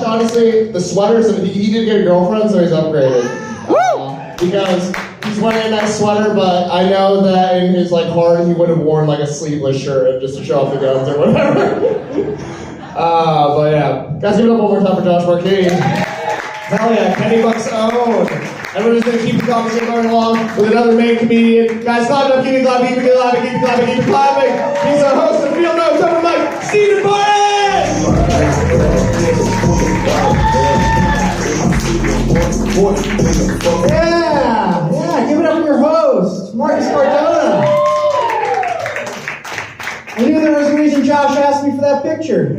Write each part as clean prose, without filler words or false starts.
Honestly, the sweaters, he did get a girlfriend, so he's upgraded. Because he's wearing a nice sweater, but I know that in his heart he would have worn a sleeveless shirt just to show off the guns or whatever. But yeah, guys, give it up one more time for Josh Marquis. Hell yeah, Kenny Buck's own. Everyone's gonna keep the conversation going along with another Maine comedian. Guys, clap it up, keep it clapping, keep it clapping, keep it clapping, keep it clapping. He's the host of Field Notes, open mic, Stephen Barton! Yeah, give it up for your host, Marcus Cardona. I knew there was a reason Josh asked me for that picture.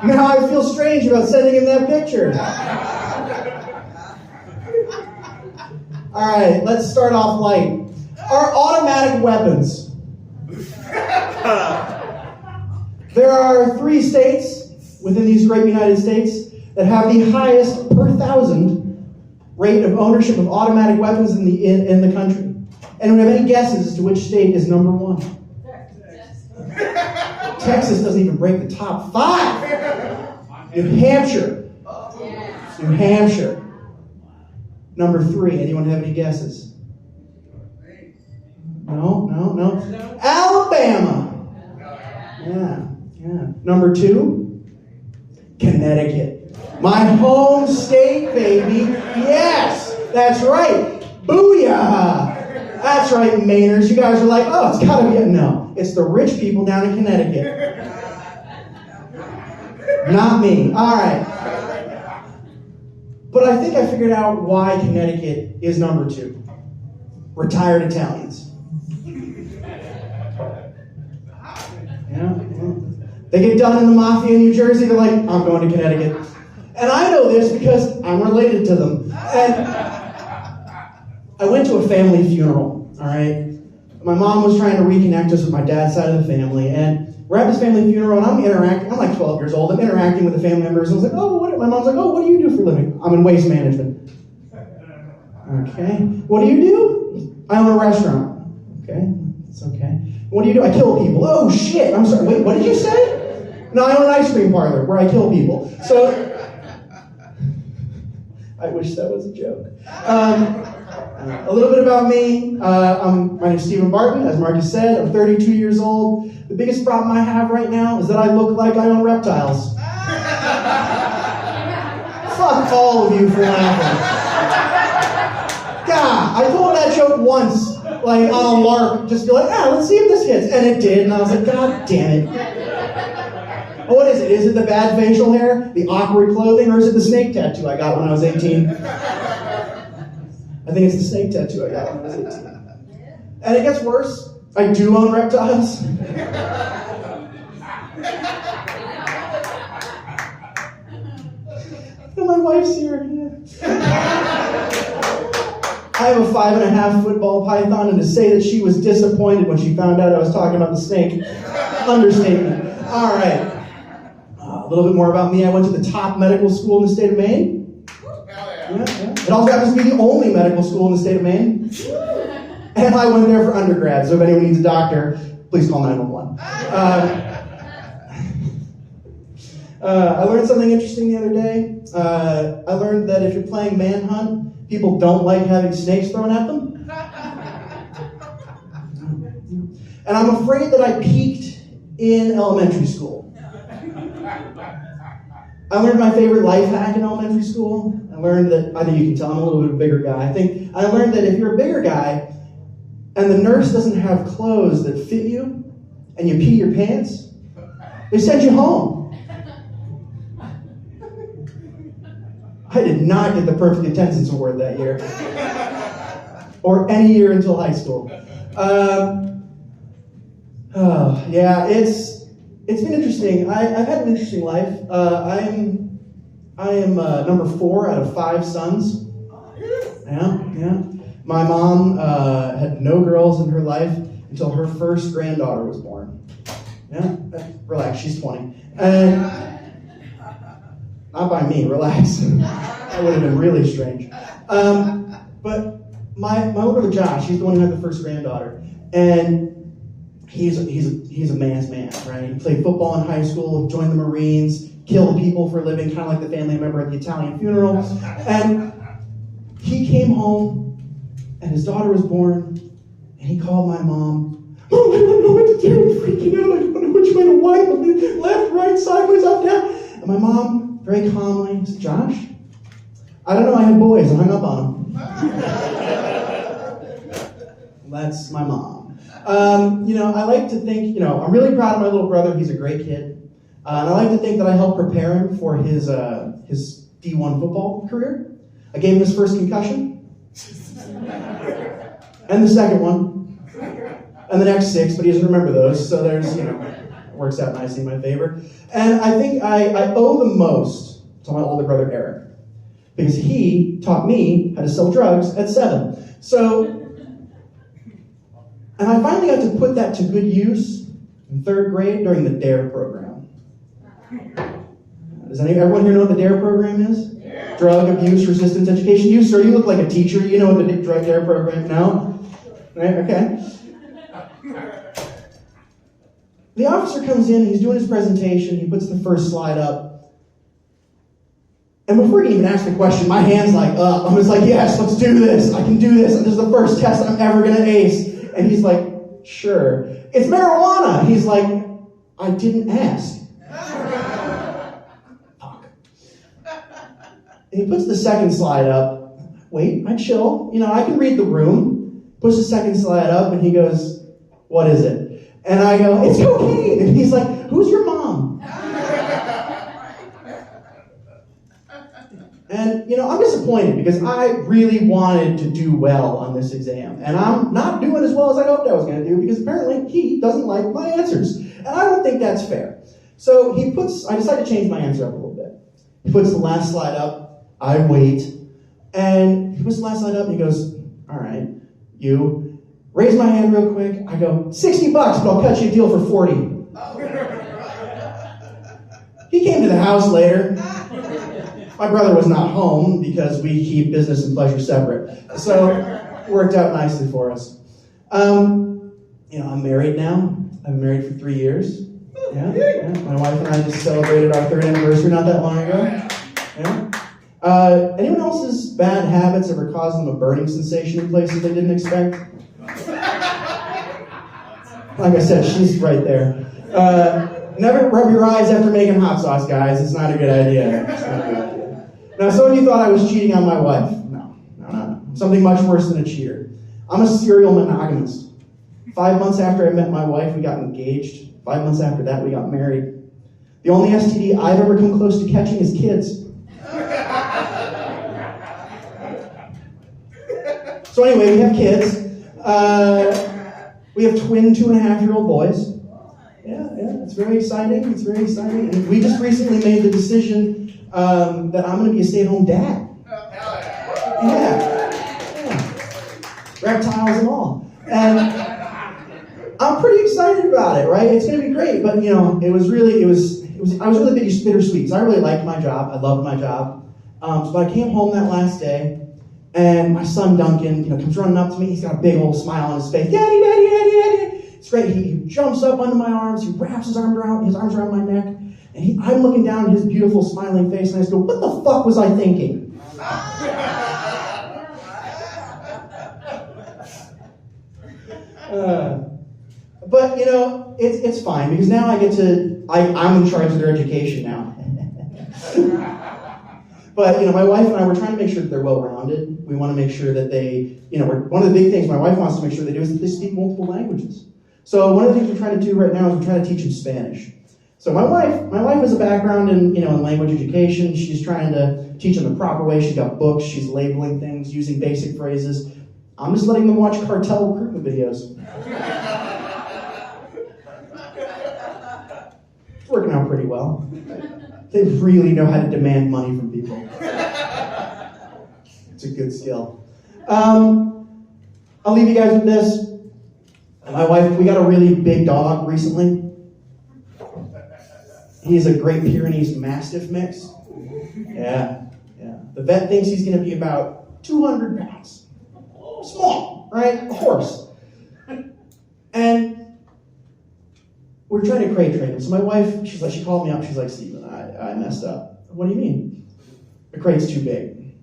Now I feel strange about sending him that picture. All right, let's start off light. Our automatic weapons. There are 3 states within these great United States that have the highest per 1,000 rate of ownership of automatic weapons in the country. And do we have any guesses as to which state is number 1? Texas doesn't even break the top 5. New Hampshire. New Hampshire. Number 3. Anyone have any guesses? No. Alabama. Yeah. Number 2. Connecticut. My home state, baby. Yes, that's right. Booyah. That's right, Mainers. You guys are like, oh, it's gotta be. No, it's the rich people down in Connecticut. Not me. All right. But I think I figured out why Connecticut is number 2. Retired Italians. Yeah. They get done in the mafia in New Jersey, they're like, I'm going to Connecticut. And I know this because I'm related to them. And I went to a family funeral, all right? My mom was trying to reconnect us with my dad's side of the family, and we're at this family funeral, and I'm like 12 years old, I'm interacting with the family members, and I was like, my mom's like, what do you do for a living? I'm in waste management. Okay. What do you do? I own a restaurant. Okay, it's okay. What do you do? I kill people. Oh shit, I'm sorry, wait, what did you say? No, I own an ice cream parlor where I kill people. So, I wish that was a joke. A little bit about me. My name's Stephen Barton, as Marcus said. I'm 32 years old. The biggest problem I have right now is that I look like I own reptiles. Fuck all of you for laughing. God, I told that joke once, on a lark, just be like, let's see if this hits. And it did, and I was like, God damn it. What is it? Is it the bad facial hair, the awkward clothing, or is it the snake tattoo I got when I was 18? I think it's the snake tattoo I got when I was 18. And it gets worse. I do own reptiles. And my wife's here. I have a 5.5 foot ball python, and to say that she was disappointed when she found out I was talking about the snake, understatement. All right. A little bit more about me. I went to the top medical school in the state of Maine. Yeah. It also happens to be the only medical school in the state of Maine. And I went there for undergrad, so if anyone needs a doctor, please call 911. I learned something interesting the other day. I learned that if you're playing Manhunt, people don't like having snakes thrown at them. And I'm afraid that I peaked in elementary school. I learned my favorite life hack in elementary school. I learned that, I think you can tell I'm a little bit of a bigger guy. I learned that if you're a bigger guy and the nurse doesn't have clothes that fit you and you pee your pants, they send you home. I did not get the perfect attendance award that year. Or any year until high school. It's been interesting. I've had an interesting life. I am number 4 out of 5 sons. Yeah. My mom had no girls in her life until her first granddaughter was born. Yeah, relax, she's 20. And not by me, relax. That would have been really strange. But my older brother Josh, he's the one who had the first granddaughter. And he's a man's man, right? He played football in high school, joined the Marines, killed people for a living, kind of like the family member at the Italian funeral. And he came home, and his daughter was born, and he called my mom. Oh, I don't know what to do. I'm freaking out. I don't know which way to wipe. I'm left, right, sideways, up, down. And my mom, very calmly, said, Josh, I don't know, I had boys. I hung up on them. That's my mom. I like to think, I'm really proud of my little brother. He's a great kid. And I like to think that I helped prepare him for his D1 football career. I gave him his first concussion. And the second one. And the next 6, but he doesn't remember those. So there's, it works out nicely in my favor. And I think I owe the most to my older brother, Eric. Because he taught me how to sell drugs at 7. So... And I finally got to put that to good use in 3rd grade during the DARE program. Does everyone here know what the DARE program is? Yeah. Drug Abuse Resistance Education. You, sir, you look like a teacher. You know what the drug DARE program, no? Right, okay. The officer comes in, he's doing his presentation, he puts the first slide up. And before he can even ask the question, my hand's like up. I'm just like, yes, let's do this. I can do this. This is the first test I'm ever going to ace. And he's like, sure. It's marijuana. He's like, I didn't ask. Fuck. And he puts the second slide up. Wait, I chill. I can read the room. Puts the second slide up, and he goes, what is it? And I go, it's cocaine. And he's like, who's your mom? And, I'm disappointed because I really wanted to do well on this exam. And I'm not doing as well as I hoped I was going to do because apparently he doesn't like my answers. And I don't think that's fair. So I decided to change my answer up a little bit. He puts the last slide up. I wait. And he puts the last slide up and he goes, all right, you raise my hand real quick. I go, $60, but I'll cut you a deal for 40. He came to the house later. My brother was not home because we keep business and pleasure separate. So it worked out nicely for us. I'm married now. I've been married for 3 years. Yeah. My wife and I just celebrated our 3rd anniversary not that long ago. Yeah. Anyone else's bad habits ever caused them a burning sensation in places they didn't expect? Like I said, she's right there. Never rub your eyes after making hot sauce, guys. It's not a good idea. It's not a good idea. Now, some of you thought I was cheating on my wife. No. Something much worse than a cheater. I'm a serial monogamist. 5 months after I met my wife, we got engaged. 5 months after that, we got married. The only STD I've ever come close to catching is kids. So anyway, we have kids. We have twin 2.5-year-old boys. Yeah, it's very exciting. And we just recently made the decision that I'm going to be a stay-at-home dad. Yeah. Reptiles and all. And I'm pretty excited about it, right? It's going to be great. But, I was really bittersweet because I really liked my job. I loved my job. So I came home that last day, and my son Duncan, comes running up to me. He's got a big old smile on his face. Daddy, daddy, daddy, daddy. It's great. He jumps up under my arms. He wraps his arms around my neck. And I'm looking down at his beautiful smiling face, and I just go, what the fuck was I thinking? But, it's fine, because now I'm in charge of their education now. But, my wife and I, we're trying to make sure that they're well-rounded. We want to make sure that they, one of the big things my wife wants to make sure they do is that they speak multiple languages. So one of the things we're trying to do right now is we're trying to teach them Spanish. So my wife has a background in language education. She's trying to teach them the proper way. She's got books. She's labeling things, using basic phrases. I'm just letting them watch cartel recruitment videos. It's working out pretty well. They really know how to demand money from people. It's a good skill. I'll leave you guys with this. My wife, we got a really big dog recently. He's a Great Pyrenees Mastiff mix. Yeah. The vet thinks he's going to be about 200 pounds. Small, right? A horse. And we're trying to crate train him. So my wife, she called me up. She's like, Steven, I messed up. What do you mean? The crate's too big.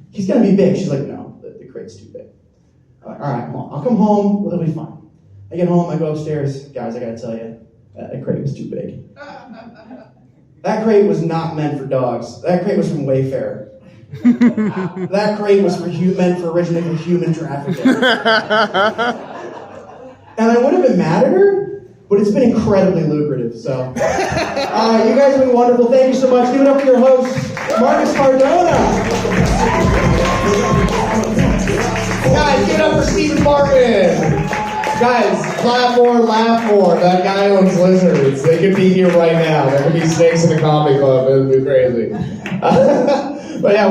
He's gonna be big. She's like, no, the crate's too big. I'm like, all right, I'll come home. It'll be fine. I get home. I go upstairs. Guys, I gotta tell you, that crate was too big. That crate was not meant for dogs. That crate was from Wayfair. That crate was meant for originally for human trafficking. And I would have been mad at her, but it's been incredibly lucrative. So, you guys have been wonderful. Thank you so much. Give it up for your host, Marcus Cardona. Guys, give it up for Stephen Martin. Guys, clap more, laugh more. That guy owns lizards. They could be here right now. There could be snakes in a comedy club. It would be crazy. But yeah.